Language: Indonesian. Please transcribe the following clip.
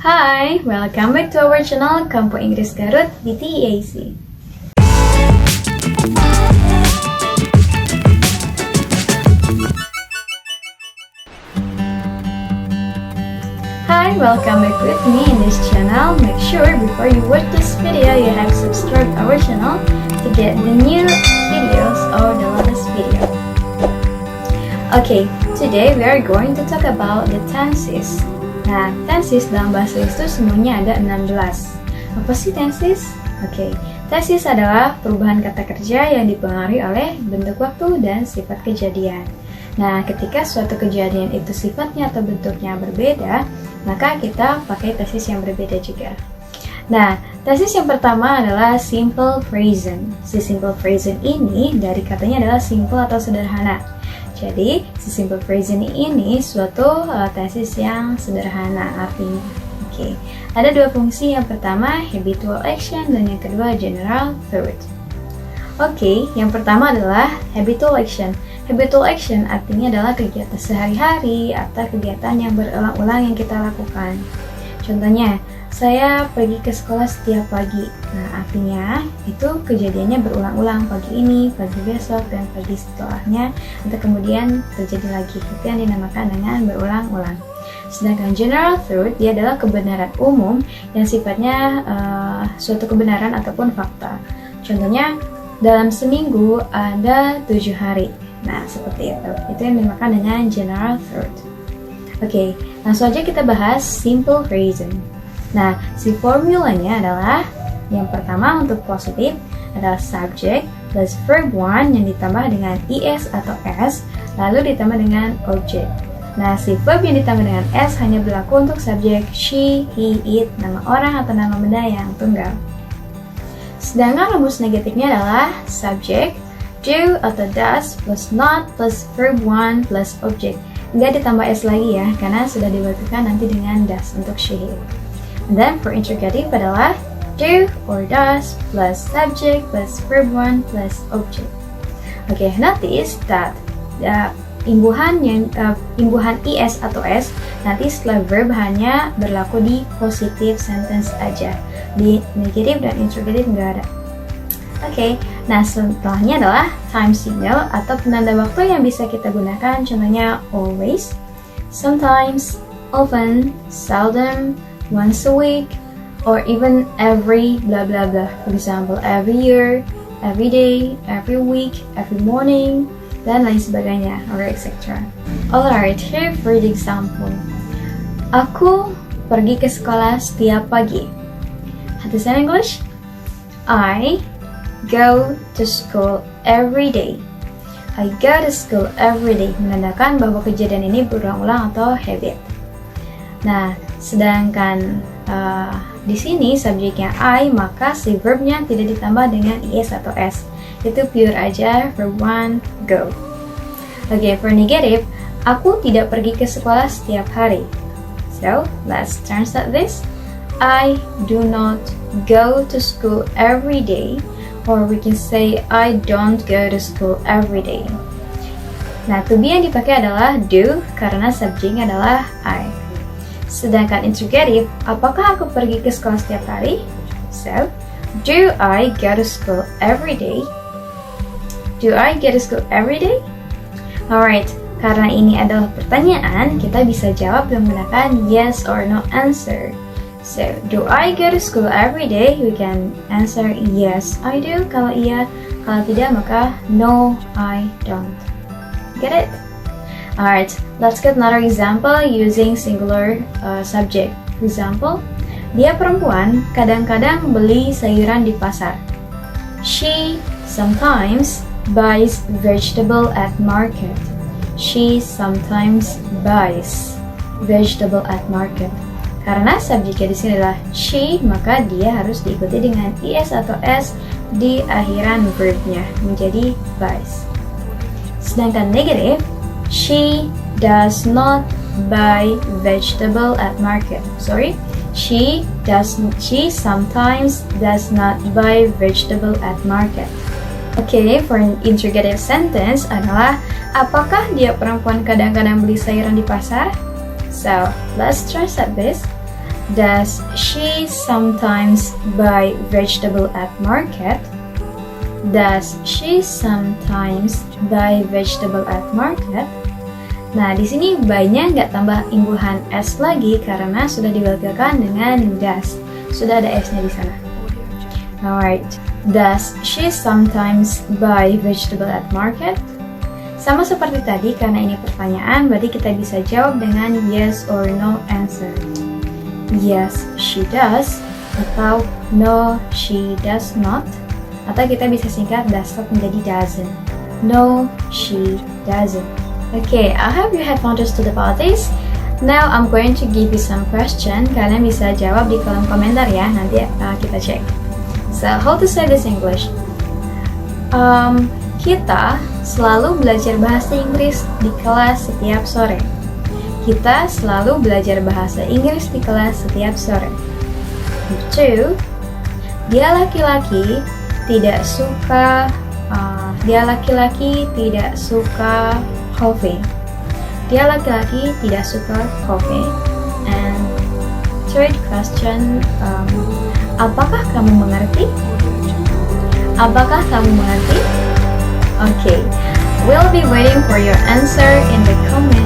Hi, welcome back to our channel Kampung Inggris Garut BTEAC. Hi, welcome back with me in this channel. Make sure before you watch this video you have subscribed our channel to get the new videos or the latest video. Okay, today we are going to talk about the tenses. Nah, tenses dalam bahasa Inggris itu semuanya ada 16. Apa sih tenses? Oke, tenses adalah perubahan kata kerja yang dipengaruhi oleh bentuk waktu dan sifat kejadian. Nah, ketika suatu kejadian itu sifatnya atau bentuknya berbeda, maka kita pakai tenses yang berbeda juga. Nah, tenses yang pertama adalah simple present. Si simple present ini dari katanya adalah simple atau sederhana. Jadi, si simple present ini suatu tenses yang sederhana artinya. Oke, ada dua fungsi. Yang pertama habitual action dan yang kedua general thought. Oke, yang pertama adalah habitual action. Habitual action artinya adalah kegiatan sehari-hari atau kegiatan yang berulang-ulang yang kita lakukan. Contohnya, saya pergi ke sekolah setiap pagi. Nah, artinya itu kejadiannya berulang-ulang, pagi ini, pagi besok, dan pagi setelahnya, atau kemudian terjadi lagi. Itu yang dinamakan dengan berulang-ulang. Sedangkan general truth, dia adalah kebenaran umum yang sifatnya suatu kebenaran ataupun fakta. Contohnya, dalam seminggu ada 7 hari. Nah, seperti itu. Itu yang dinamakan dengan general truth. Oke, langsung aja kita bahas simple present. Nah, si formulanya adalah yang pertama untuk positif adalah subject plus verb one yang ditambah dengan is atau s lalu ditambah dengan object. Nah, si verb yang ditambah dengan s hanya berlaku untuk subjek she, he, it, nama orang atau nama benda yang tunggal. Sedangkan rumus negatifnya adalah subject do atau does plus not plus verb one plus object. Nggak ditambah s lagi ya, karena sudah dibutuhkan nanti dengan does untuk she, he. And then for interrogative adalah do or does plus subject plus verb one plus object. Okay, notice that imbuhan is atau s nanti setelah verb hanya berlaku di positive sentence aja. Di negative dan interrogative nggak ada. Oke, nah setelahnya adalah time signal atau penanda waktu yang bisa kita gunakan. Contohnya always, sometimes, often, seldom, once a week, or even every blah blah blah. For example, every year, every day, every week, every morning, dan lain sebagainya, or etc. Alright, here for the example. Aku pergi ke sekolah setiap pagi. How to say in English? I go to school every day. I go to school every day menandakan bahwa kejadian ini berulang-ulang atau habit. Nah, sedangkan di sini subjeknya I, maka si verbnya tidak ditambah dengan is atau s. Itu pure aja verb one, go. Oke, for negative, aku tidak pergi ke sekolah setiap hari. So, let's translate this. I do not go to school every day, or we can say I don't go to school every day. Nah, to be yang dipakai adalah do karena subjeknya adalah I. Sedangkan interrogative, apakah aku pergi ke sekolah setiap hari? So, do I go to school every day? Do I go to school every day? Alright, karena ini adalah pertanyaan, kita bisa jawab dengan menggunakan yes or no answer. So, do I go to school every day? We can answer yes, I do. Kalau iya, kalau tidak, maka no, I don't. Get it? Alright, let's get another example using singular subject. For example, dia perempuan kadang-kadang beli sayuran di pasar. She sometimes buys vegetable at market. She sometimes buys vegetable at market. Karena subjeknya di sini adalah she, maka dia harus diikuti dengan is atau s di akhiran verbnya menjadi buys. Sedangkan negative, she does not buy vegetable at market. She sometimes does not buy vegetable at market. Okay, for an interrogative sentence adalah apakah dia perempuan kadang-kadang beli sayuran di pasar? So, let's translate this. Does she sometimes buy vegetable at market? Does she sometimes buy vegetable at market? Nah, di sini by-nya nggak tambah imbuhan s lagi karena sudah diwakilkan dengan does. Sudah ada s-nya di sana. Alright. Does she sometimes buy vegetable at market? Sama seperti tadi, karena ini pertanyaan, berarti kita bisa jawab dengan yes or no answer. Yes, she does. Atau no, she does not. Atau kita bisa singkat does not menjadi doesn't. No, she doesn't. Okay, I hope you have understood about this. Now I'm going to give you some question. Kalian bisa jawab di kolom komentar ya. Nanti kita cek. So, how to say this in English? Kita selalu belajar bahasa Inggris di kelas setiap sore. Kita selalu belajar bahasa Inggris di kelas setiap sore. 2. Dia laki-laki tidak suka coffee. Dia laki-laki tidak suka coffee. And third question, apakah kamu mengerti? Apakah kamu mengerti? Okay, we'll be waiting for your answer in the comments.